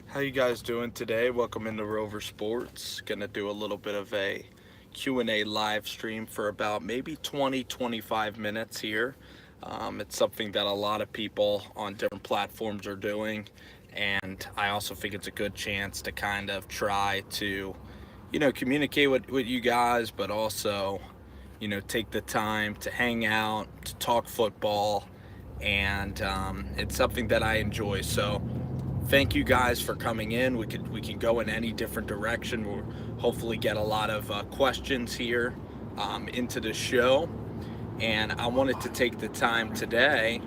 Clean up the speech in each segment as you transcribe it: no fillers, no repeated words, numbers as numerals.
How you guys doing today? Welcome into Rover Sports. Gonna do a little bit of a Q&A live stream for about maybe 20-25 minutes here. It's something that a lot of people on different platforms are doing, and I also think it's a good chance to kind of try to, communicate with you guys, but also, take the time to hang out, to talk football, and it's something that I enjoy. So thank you guys for coming in. We can go in any different direction. We'll hopefully get a lot of questions here into the show, and I wanted to take the time today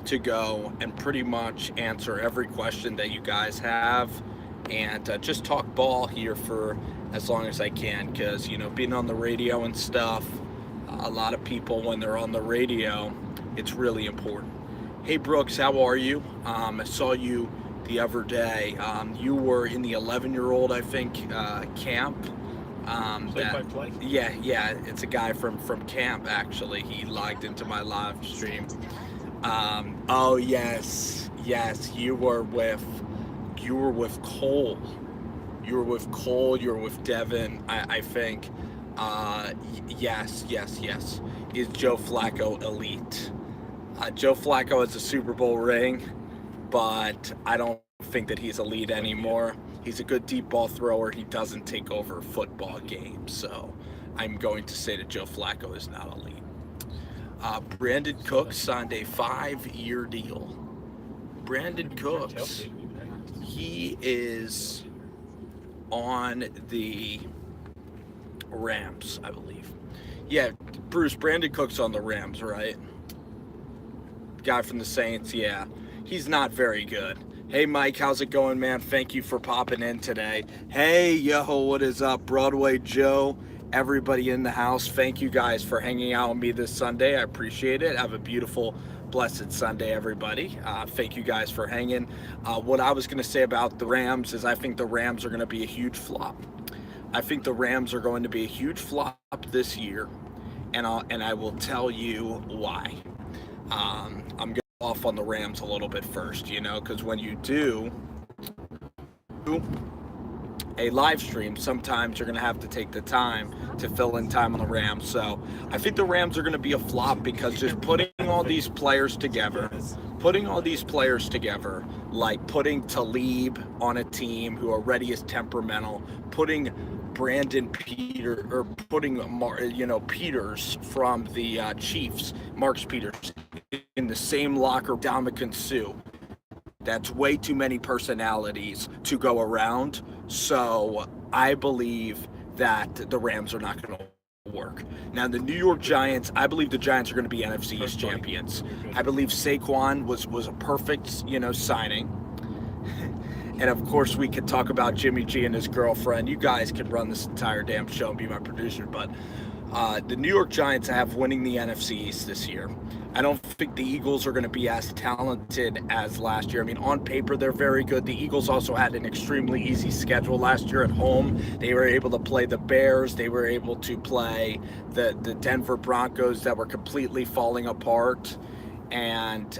to go and pretty much answer every question that you guys have, and just talk ball here for as long as I can, because being on the radio and stuff, a lot of people when they're on the radio, it's really important. Hey Brooks, how are you? I saw you the other day. You were in the 11-year-old, I think, camp. Yeah, it's a guy from camp actually. He logged into my live stream. Oh yes, you were with Cole. You were with Cole. You were with Devin, I think. Yes. Is Joe Flacco elite? Joe Flacco has a Super Bowl ring, but I don't think that he's elite anymore. He's a good deep ball thrower. He doesn't take over football games, so I'm going to say that Joe Flacco is not elite. Brandon Cooks signed a 5-year deal. Brandon Cooks, he is on the Rams, I believe. Yeah, Bruce, Brandon Cooks on the Rams, right? Guy from the Saints, yeah. He's not very good. Hey Mike, how's it going, man? Thank you for popping in today. Hey, yo, what is up? Broadway Joe, everybody in the house, thank you guys for hanging out with me this Sunday. I appreciate it. Have a beautiful, blessed Sunday, everybody. Thank you guys for hanging. What I was going to say about the Rams is I think the Rams are going to be a huge flop. I think the Rams are going to be a huge flop this year, and I will tell you why. I'm going off on the Rams a little bit first, because when you do a live stream, sometimes you're going to have to take the time to fill in time on the Rams. So I think the Rams are going to be a flop because just putting all these players together, like putting Talib on a team who already is temperamental, putting Peters from the Chiefs, Marcus Peters, in the same locker, Dominican Sue. That's way too many personalities to go around. So I believe that the Rams are not going to work. Now, the New York Giants, I believe the Giants are going to be NFC East champions. I believe Saquon was a perfect, signing. And of course, we could talk about Jimmy G and his girlfriend. You guys could run this entire damn show and be my producer. But the New York Giants have winning the NFC East this year. I don't think the Eagles are going to be as talented as last year. I mean, on paper, they're very good. The Eagles also had an extremely easy schedule last year at home. They were able to play the Bears. They were able to play the Denver Broncos that were completely falling apart. And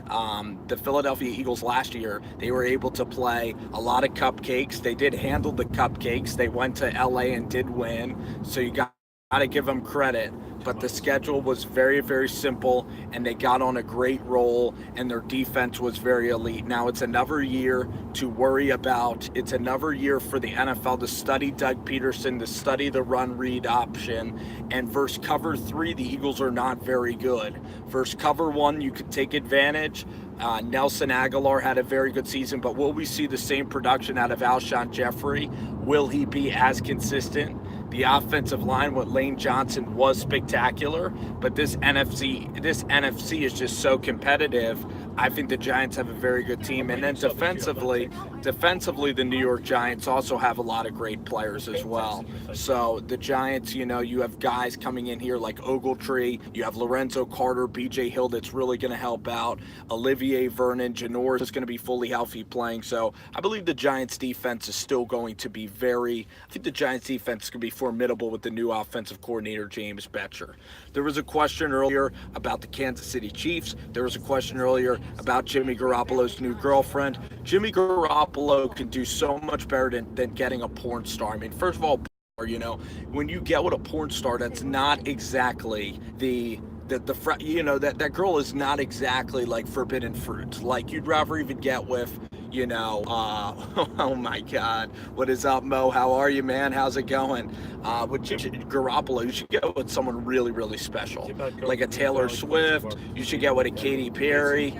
the Philadelphia Eagles last year, they were able to play a lot of cupcakes. They did handle the cupcakes. They went to LA and did win. So you got to give them credit. But the schedule was very, very simple, and they got on a great roll, and their defense was very elite. Now it's another year to worry about. It's another year for the NFL to study Doug Peterson, to study the run-read option. And versus cover 3, the Eagles are not very good. Versus cover 1, you could take advantage. Nelson Aguilar had a very good season, but will we see the same production out of Alshon Jeffrey? Will he be as consistent? The offensive line with Lane Johnson was spectacular, but this NFC is just so competitive. I think the Giants have a very good team. And then defensively, the New York Giants also have a lot of great players as well. So the Giants, you have guys coming in here like Ogletree. You have Lorenzo Carter, B.J. Hill that's really going to help out. Olivier Vernon, Janoris is going to be fully healthy playing. So I believe the Giants defense is still going to be I think the Giants defense is going to be formidable with the new offensive coordinator, James Bettcher. future. There was a question earlier about the Kansas City Chiefs. There was a question earlier about Jimmy Garoppolo's new girlfriend. Jimmy Garoppolo can do so much better than getting a porn star. I mean, first of all, when you get with a porn star, that's not exactly that girl is not exactly like forbidden fruit. Like, you'd rather even get with, oh my God, what is up, Mo? How are you, man? How's it going? With Jimmy Garoppolo, you should get with someone really, really special, like a Taylor Swift. You should get with a Katy Perry.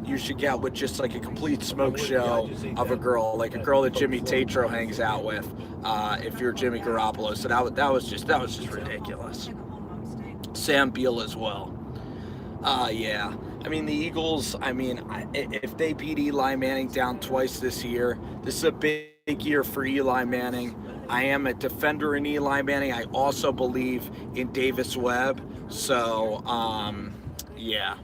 You should get with just like a complete smoke show of a girl, like a girl that Jimmy Tatro hangs out with. If you're Jimmy Garoppolo, so that was just ridiculous. Sam Beal as well. Yeah. I mean, the Eagles, if they beat Eli Manning down twice this year, this is a big year for Eli Manning. I am a defender in Eli Manning. I also believe in Davis Webb. So, yeah.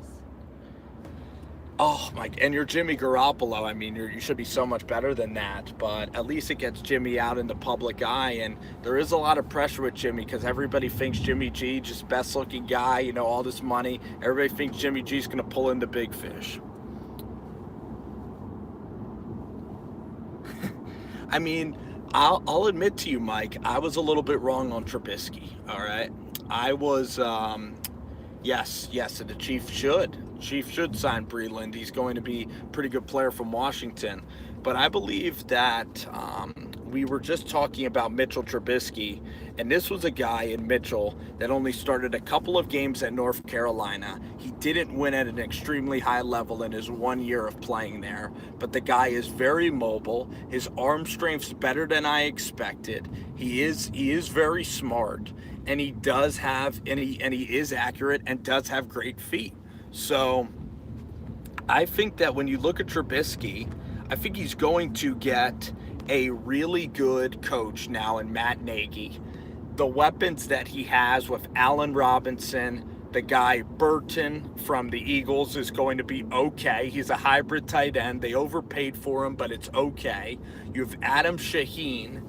Oh my! And you're Jimmy Garoppolo. I mean, you should be so much better than that. But at least it gets Jimmy out in the public eye, and there is a lot of pressure with Jimmy because everybody thinks Jimmy G, just best-looking guy, all this money. Everybody thinks Jimmy G's gonna pull in the big fish. I mean, I'll admit to you, Mike, I was a little bit wrong on Trubisky. All right, I was. Yes, and the Chiefs should sign Breeland. He's going to be a pretty good player from Washington. But I believe that we were just talking about Mitchell Trubisky, and this was a guy in Mitchell that only started a couple of games at North Carolina. He didn't win at an extremely high level in his 1 year of playing there, but the guy is very mobile. His arm strength's better than I expected. He is very smart, and he does have, and he is accurate and does have great feet. So I think that when you look at Trubisky, I think he's going to get a really good coach now in Matt Nagy. The weapons that he has with Allen Robinson, the guy Burton from the Eagles is going to be okay. He's a hybrid tight end. They overpaid for him, but it's okay. You have Adam Shaheen,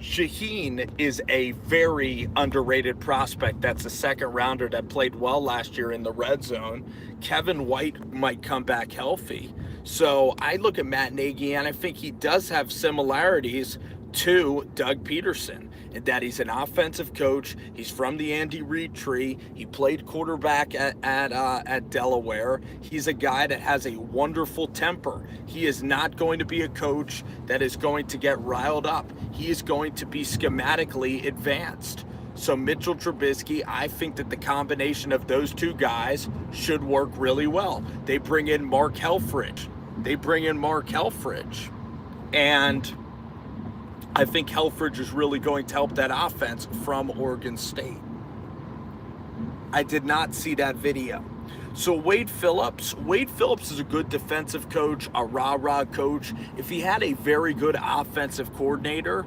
Shaheen is a very underrated prospect. That's a second rounder that played well last year in the red zone. Kevin White might come back healthy. So I look at Matt Nagy, and I think he does have similarities to Doug Peterson, in that he's an offensive coach. He's from the Andy Reid tree. He played quarterback at Delaware. He's a guy that has a wonderful temper. He is not going to be a coach that is going to get riled up. He is going to be schematically advanced. So Mitchell Trubisky, I think that the combination of those two guys should work really well. They bring in Mark Helfrich. And I think Helfrich is really going to help that offense from Oregon State. I did not see that video. So Wade Phillips is a good defensive coach, a rah-rah coach. If he had a very good offensive coordinator,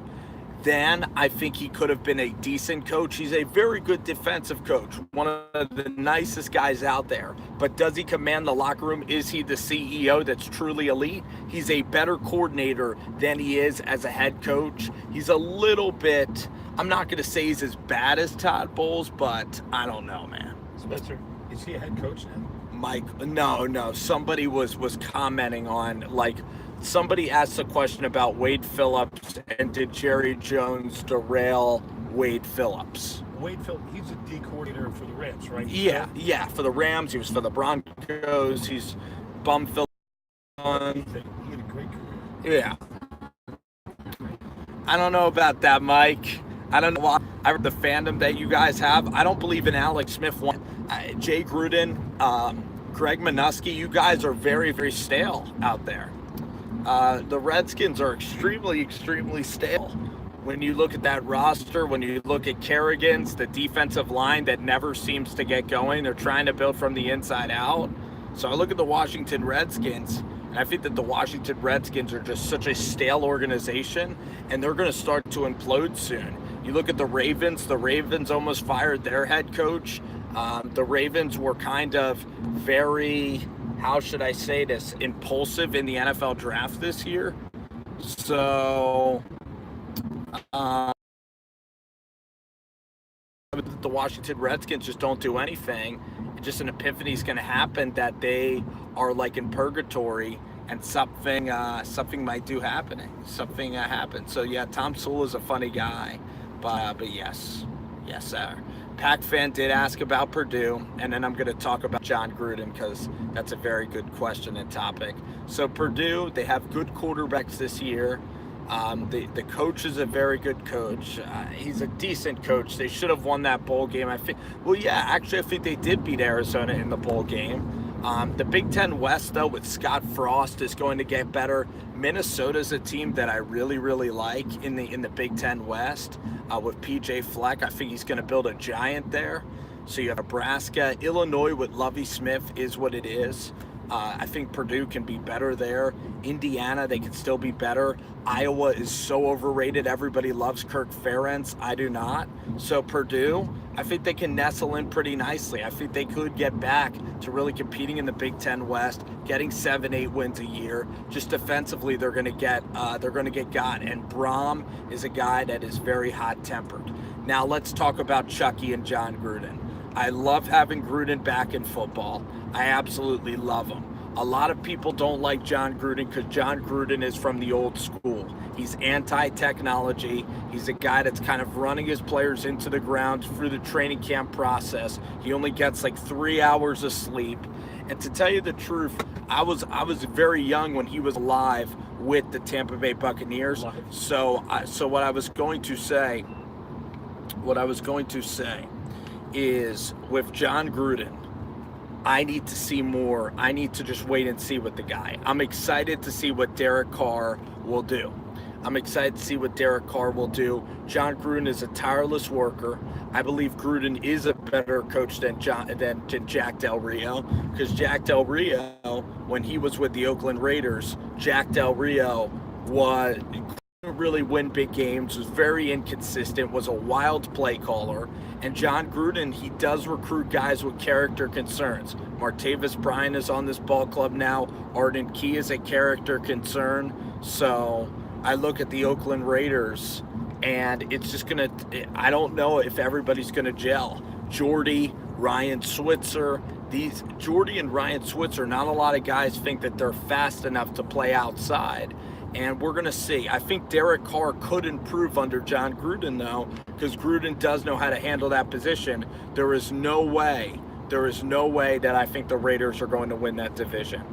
then I think he could have been a decent coach. He's a very good defensive coach, one of the nicest guys out there. But does he command the locker room? Is he the CEO that's truly elite? He's a better coordinator than he is as a head coach. He's a little bit, I'm not going to say he's as bad as Todd Bowles, but I don't know, man. Spencer, is he a head coach now? Mike, no. Somebody was commenting on, like, somebody asked a question about Wade Phillips, and did Jerry Jones derail Wade Phillips? Wade Phillips, he's a D coordinator for the Rams, right? Yeah, for the Rams. He was for the Broncos. He's bum Phillips. He had a great career. Yeah. I don't know about that, Mike. I don't know why. The fandom that you guys have. I don't believe in Alex Smith. Jay Gruden, Greg Minuski, you guys are very, very stale out there. The Redskins are extremely, extremely stale. When you look at that roster, when you look at Kerrigan's, the defensive line that never seems to get going, they're trying to build from the inside out. So I look at the Washington Redskins, and I think that the Washington Redskins are just such a stale organization, and they're going to start to implode soon. You look at the Ravens almost fired their head coach. The Ravens were kind of very, how should I say this, impulsive in the NFL draft this year. So the Washington Redskins just don't do anything, just an epiphany is going to happen that they are like in purgatory, and something might do happening. Something happens. So yeah, Tom Sewell is a funny guy, but yes, sir. Pac fan did ask about Purdue, and then I'm going to talk about Jon Gruden because that's a very good question and topic. So Purdue, they have good quarterbacks this year. The coach is a very good coach. He's a decent coach. They should have won that bowl game. I think they did beat Arizona in the bowl game. The Big Ten West, though, with Scott Frost is going to get better. Minnesota's a team that I really, really like in the Big Ten West with PJ Fleck. I think he's going to build a giant there. So you have Nebraska. Illinois with Lovie Smith is what it is. I think Purdue can be better there. Indiana, they can still be better. Iowa is so overrated. Everybody loves Kirk Ferentz. I do not. So Purdue, I think they can nestle in pretty nicely. I think they could get back to really competing in the Big Ten West, getting 7-8 wins a year. Just defensively, they're going to get got. And Brom is a guy that is very hot-tempered. Now let's talk about Chucky and Jon Gruden. I love having Gruden back in football. I absolutely love him. A lot of people don't like Jon Gruden because Jon Gruden is from the old school. He's anti-technology. He's a guy that's kind of running his players into the ground through the training camp process. He only gets like 3 hours of sleep. And to tell you the truth, I was very young when he was alive with the Tampa Bay Buccaneers. So what I was going to say is with Jon Gruden, I need to see more. I need to just wait and see with the guy. I'm excited to see what Derek Carr will do. Jon Gruden is a tireless worker. I believe Gruden is a better coach than Jack Del Rio, because Jack Del Rio, when he was with the Oakland Raiders, Jack Del Rio couldn't really win big games, was very inconsistent, was a wild play caller. And Jon Gruden, he does recruit guys with character concerns. Martavis Bryant is on this ball club now. Arden Key is a character concern. So I look at the Oakland Raiders, and it's just I don't know if everybody's gonna gel. Jordy, Ryan Switzer, Jordy and Ryan Switzer, not a lot of guys think that they're fast enough to play outside. And we're going to see. I think Derek Carr could improve under Jon Gruden, though, because Gruden does know how to handle that position. There is no way that I think the Raiders are going to win that division.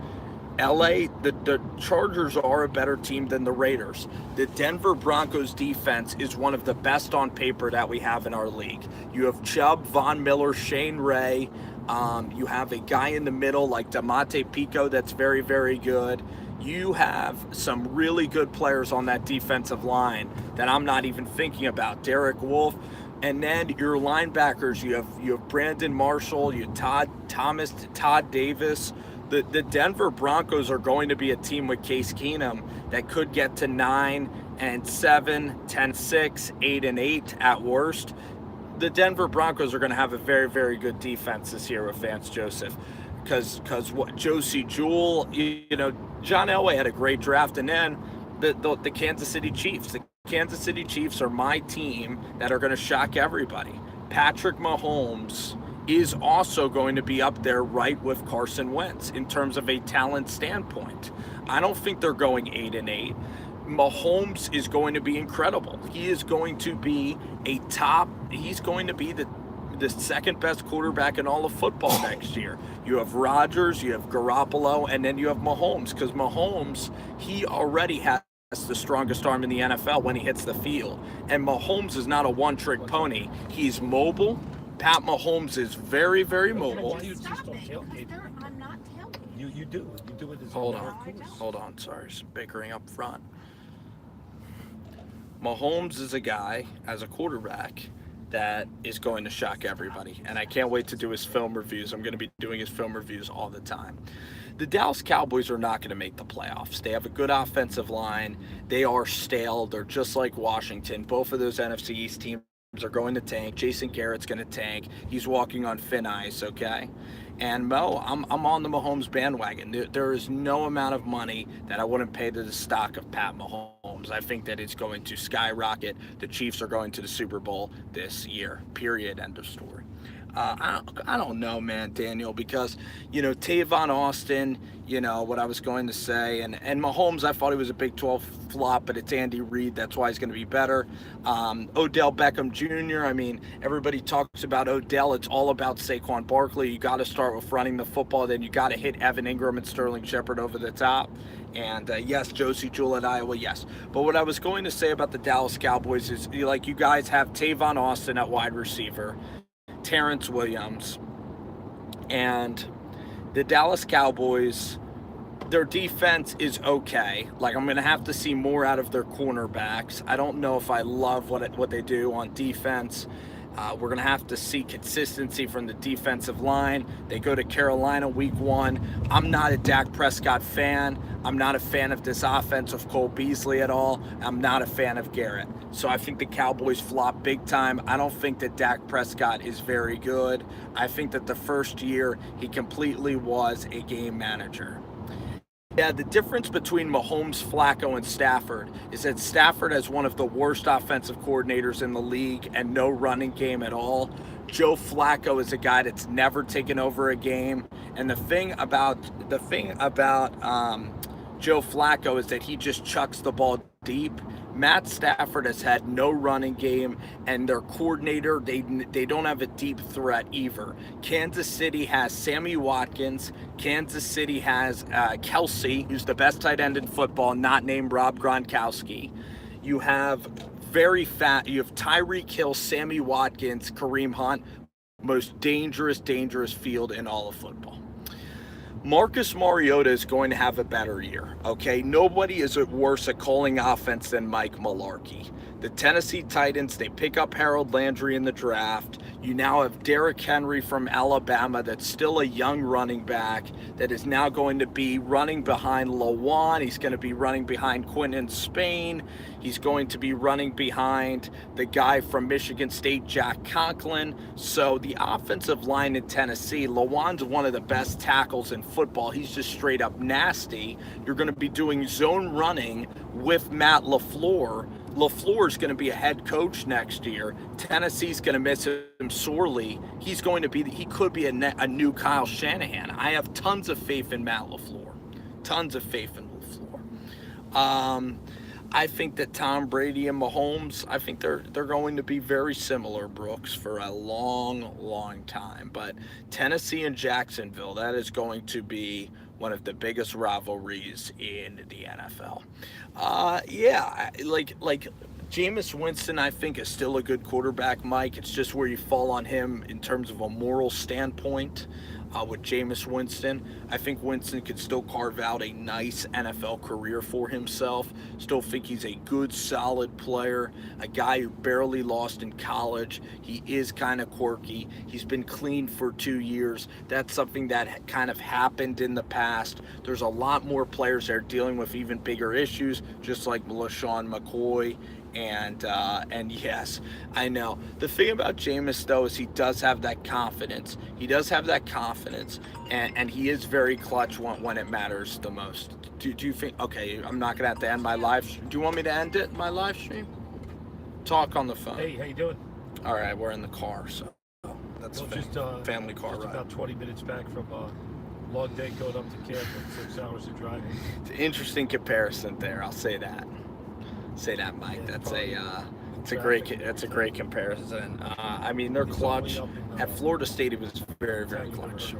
LA, the Chargers are a better team than the Raiders. The Denver Broncos defense is one of the best on paper that we have in our league. You have Chubb, Von Miller, Shane Ray. You have a guy in the middle like Damonte Pico that's very, very good. You have some really good players on that defensive line that I'm not even thinking about. Derek Wolfe. And then your linebackers, you have Brandon Marshall, you have Todd Davis. The Denver Broncos are going to be a team with Case Keenum that could get to 9-7, 10-6, 8-8 at worst. The Denver Broncos are going to have a very, very good defense this year with Vance Joseph. Because what Josie Jewell, John Elway had a great draft, and then the Kansas City Chiefs. The Kansas City Chiefs are my team that are going to shock everybody. Patrick Mahomes is also going to be up there right with Carson Wentz in terms of a talent standpoint. I don't think they're going 8-8. Mahomes is going to be incredible. He is going to be he's going to be the second best quarterback in all of football next year. You have Rodgers, you have Garoppolo, and then you have Mahomes, because Mahomes, he already has the strongest arm in the NFL when he hits the field. And Mahomes is not a one-trick pony. He's mobile. Pat Mahomes is very, very mobile. Why you just don't tailgate? I'm not tailgating. You do. You do it as Hold a on. matter of course. Hold on. Sorry. Some bickering up front. Mahomes is a guy, as a quarterback, that is going to shock everybody. And I can't wait to do his film reviews. I'm going to be doing his film reviews all the time. The Dallas Cowboys are not going to make the playoffs. They have a good offensive line. They are stale. They're just like Washington. Both of those NFC East teams are going to tank. Jason Garrett's going to tank. He's walking on thin ice, okay? And Mo, I'm on the Mahomes bandwagon. There is no amount of money that I wouldn't pay to the stock of Pat Mahomes. Mahomes. I think that it's going to skyrocket. The Chiefs are going to the Super Bowl this year. Period. End of story. I don't know, man, Daniel, because, Tavon Austin, what I was going to say, and Mahomes, I thought he was a Big 12 flop, but it's Andy Reid. That's why he's going to be better. Odell Beckham Jr., I mean, everybody talks about Odell. It's all about Saquon Barkley. You got to start with running the football. Then you got to hit Evan Ingram and Sterling Shepard over the top. And yes, Josie Jewell at Iowa, yes. But what I was going to say about the Dallas Cowboys is, you guys have Tavon Austin at wide receiver, Terrence Williams, and the Dallas Cowboys, their defense is okay. I'm going to have to see more out of their cornerbacks. I don't know if I love what they do on defense. We're going to have to see consistency from the defensive line. They go to Carolina week 1. I'm not a Dak Prescott fan. I'm not a fan of this offense of Cole Beasley at all. I'm not a fan of Garrett. So I think the Cowboys flop big time. I don't think that Dak Prescott is very good. I think that the first year he completely was a game manager. Yeah, the difference between Mahomes, Flacco, and Stafford is that Stafford has one of the worst offensive coordinators in the league and no running game at all. Joe Flacco is a guy that's never taken over a game. And the thing about Joe Flacco is that he just chucks the ball deep. Matt Stafford has had no running game, and their coordinator, they don't have a deep threat either. Kansas City has Sammy Watkins. Kansas City has Kelsey, who's the best tight end in football, not named Rob Gronkowski. You have Tyreek Hill, Sammy Watkins, Kareem Hunt, most dangerous field in all of football. Marcus Mariota is going to have a better year, okay? Nobody is worse at calling offense than Mike Mularkey. The Tennessee Titans, they pick up Harold Landry in the draft. You now have Derrick Henry from Alabama that's still a young running back that is now going to be running behind Lawan. He's going to be running behind Quinton Spain. He's going to be running behind the guy from Michigan State, Jack Conklin. So the offensive line in Tennessee, Lawan's one of the best tackles in football. He's just straight up nasty. You're going to be doing zone running with Matt LaFleur. LaFleur's going to be a head coach next year. Tennessee's going to miss him sorely. He could be a new Kyle Shanahan. I have tons of faith in Matt LaFleur. Tons of faith in LaFleur. I think that Tom Brady and Mahomes, I think they're going to be very similar, Brooks, for a long, long time. But Tennessee and Jacksonville, that is going to be one of the biggest rivalries in the NFL. Jameis Winston, I think, is still a good quarterback, Mike. It's just where you fall on him in terms of a moral standpoint. With Jameis Winston, I think Winston could still carve out a nice NFL career for himself. Still think he's a good, solid player, a guy who barely lost in college. He is kind of quirky. He's been clean for 2 years. That's something that kind of happened in the past. There's a lot more players that are dealing with even bigger issues, just like LaShawn McCoy. And yes, I know. The thing about Jameis, though, is he does have that confidence. And he is very clutch when it matters the most. Do you think, okay, I'm not going to have to end my live stream. Do you want me to end it, my live stream? Talk on the phone. Hey, how you doing? All right, we're in the car, so that's family car ride. About 20 minutes back from long day going up to camp and 6 hours of driving. It's an interesting comparison there, I'll say that. Mike. Yeah, that's a great comparison. I mean, they're clutch. At Florida State, it was very, very clutch.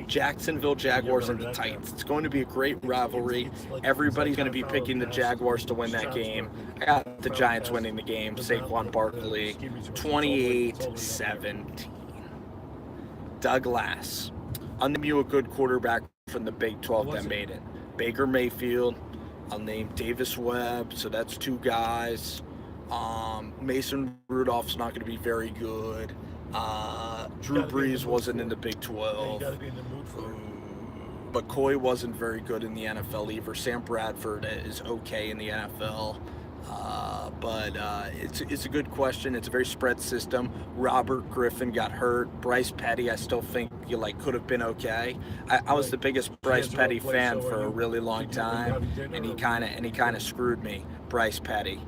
Jacksonville Jaguars and the Titans. It's going to be a great rivalry. Everybody's going to be picking the Jaguars to win that game. I got the Giants winning the game. Saquon Barkley, 28-17. Douglas. I'll name you a good quarterback from the Big 12 that made it. Baker Mayfield. I'll name Davis Webb, so that's 2 guys. Mason Rudolph's not going to be very good. Drew Brees wasn't in the Big 12. You got to be in the mood for it. McCoy wasn't very good in the NFL either. Sam Bradford is okay in the NFL. But it's a good question. It's a very spread system. Robert Griffin got hurt. Bryce Petty, I still think could have been okay. I was the biggest Bryce Petty fan for a really long time, and he kind of screwed me. Bryce Petty.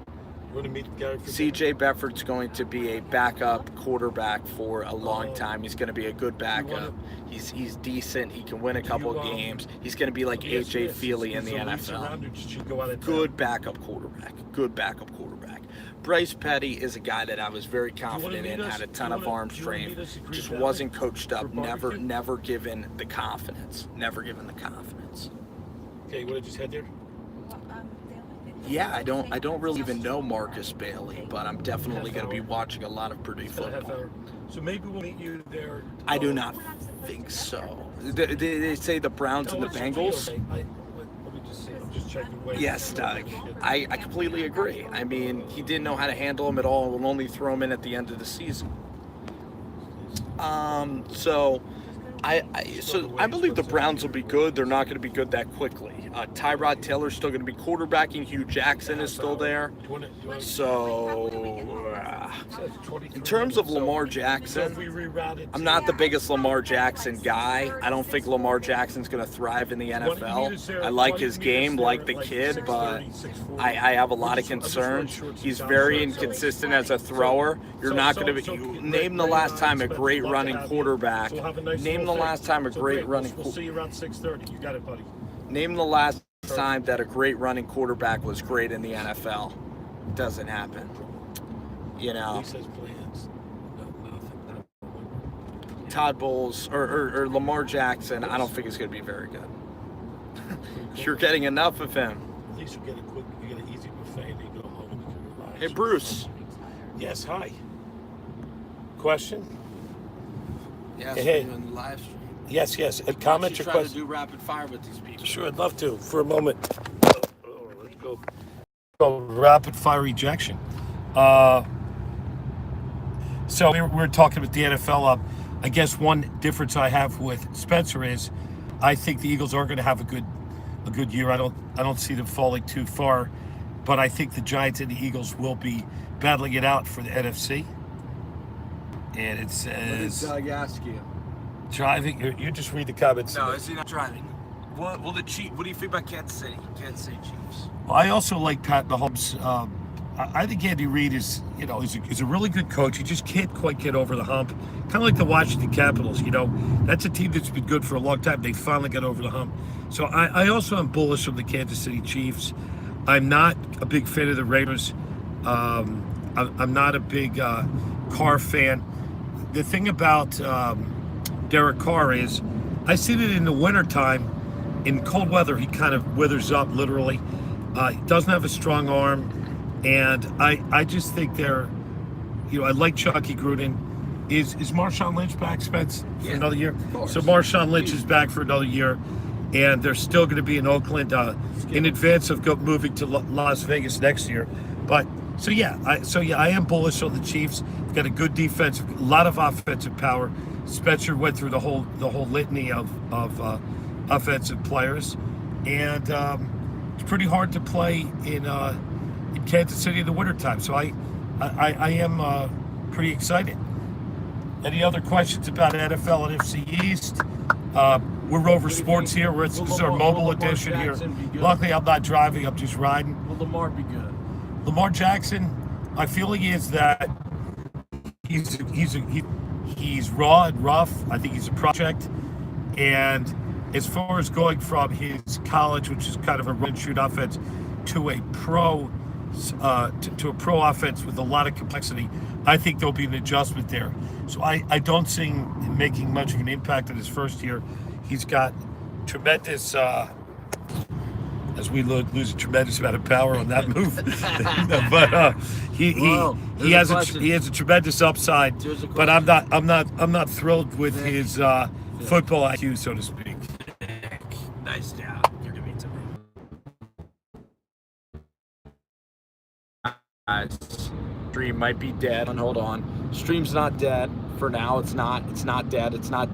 You want to meet Gary? CJ Beathard's going to be a backup quarterback for a long time. He's going to be a good backup. He's decent. He can win a couple of games. He's going to be like AJ Feely in the NFL. Good backup quarterback. Good backup quarterback. Bryce Petty is a guy that I was very confident in. Had a ton of arm strength. Just wasn't coached up. Never given the confidence. Never given the confidence. Okay, you want to just head there? Yeah, I don't really even know Marcus Bailey, but I'm definitely going to be watching a lot of Purdue football. So maybe we'll meet you there. I do not think so. They say the Browns and the Bengals. Let me just see. I'm just checking. Yes, Doug. I completely agree. I mean, he didn't know how to handle him at all. We'll only throw him in at the end of the season. So I believe the Browns will be good. They're not going to be good that quickly. Tyrod Taylor's still going to be quarterbacking. Hugh Jackson is still there. So, in terms of Lamar Jackson, I'm not the biggest Lamar Jackson guy. I don't think Lamar Jackson's going to thrive in the NFL. I like his game, like the kid, but I have a lot of concerns. He's very inconsistent as a thrower. You're not going to be. Name the last time a great running quarterback. Name the last time a great running. We'll see you around 6:30. You got it, buddy. Name the last time that a great running quarterback was great in the NFL. It doesn't happen. You know. He says plans. No, nothing. Todd Bowles or Lamar Jackson, I don't think is going to be very good. You're getting enough of him. At least you get an easy buffet and you go home and you can relax. Hey, Bruce. Yes, hi. Question? Yes, Hey. on the live stream. Yes. A comment or try question? to do rapid fire with these people. Sure, I'd love to. For a moment. Let's go. Rapid fire ejection. So we're talking about the NFL. I guess one difference I have with Spencer is, I think the Eagles are going to have a good year. I don't see them falling too far, but I think the Giants and the Eagles will be battling it out for the NFC. And it says, What did Doug ask you? driving. You just read the comments. No, is he not driving? What do you think about Kansas City? Kansas City Chiefs. I also like Pat Mahomes. I think Andy Reid is a really good coach. He just can't quite get over the hump. Kind of like the Washington Capitals. That's a team that's been good for a long time. They finally got over the hump. So I also am bullish on the Kansas City Chiefs. I'm not a big fan of the Raiders. I'm not a big Carr fan. The thing about Derek Carr is, I see that in the wintertime, in cold weather, he kind of withers up, literally. He doesn't have a strong arm, and I just think I like Chucky Gruden. Is Marshawn Lynch back, Spence, for another year? So Marshawn Lynch is back for another year, and they're still going to be in Oakland in advance of moving to Las Vegas next year. But I am bullish on the Chiefs. They've got a good defense, a lot of offensive power. Spencer went through the whole litany of offensive players, and it's pretty hard to play in Kansas City in the wintertime. So I am pretty excited. Any other questions about NFL and FC East? We're Rover Sports here. This is our mobile edition here. Luckily, I'm not driving. I'm just riding. Will Lamar be good? Lamar Jackson, my feeling is that he's raw and rough. I think he's a project. And as far as going from his college, which is kind of a run and shoot offense, to a pro offense with a lot of complexity, I think there'll be an adjustment there. So I don't see him making much of an impact in his first year. He's got tremendous, as we lose a tremendous amount of power on that move, but he has a tremendous upside. But I'm not thrilled with his football IQ, so to speak. Nice job. You're giving it to me. Stream might be dead. Hold on. Stream's not dead for now. It's not dead. It's not.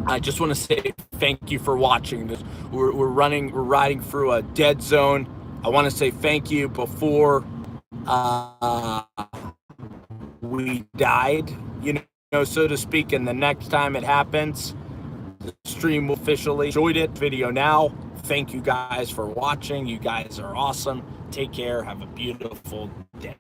I just want to say thank you for watching this. We're riding through a dead zone. I want to say thank you before we died, so to speak. And the next time it happens, the stream will officially enjoyed it. Video now. Thank you guys for watching. You guys are awesome. Take care. Have a beautiful day.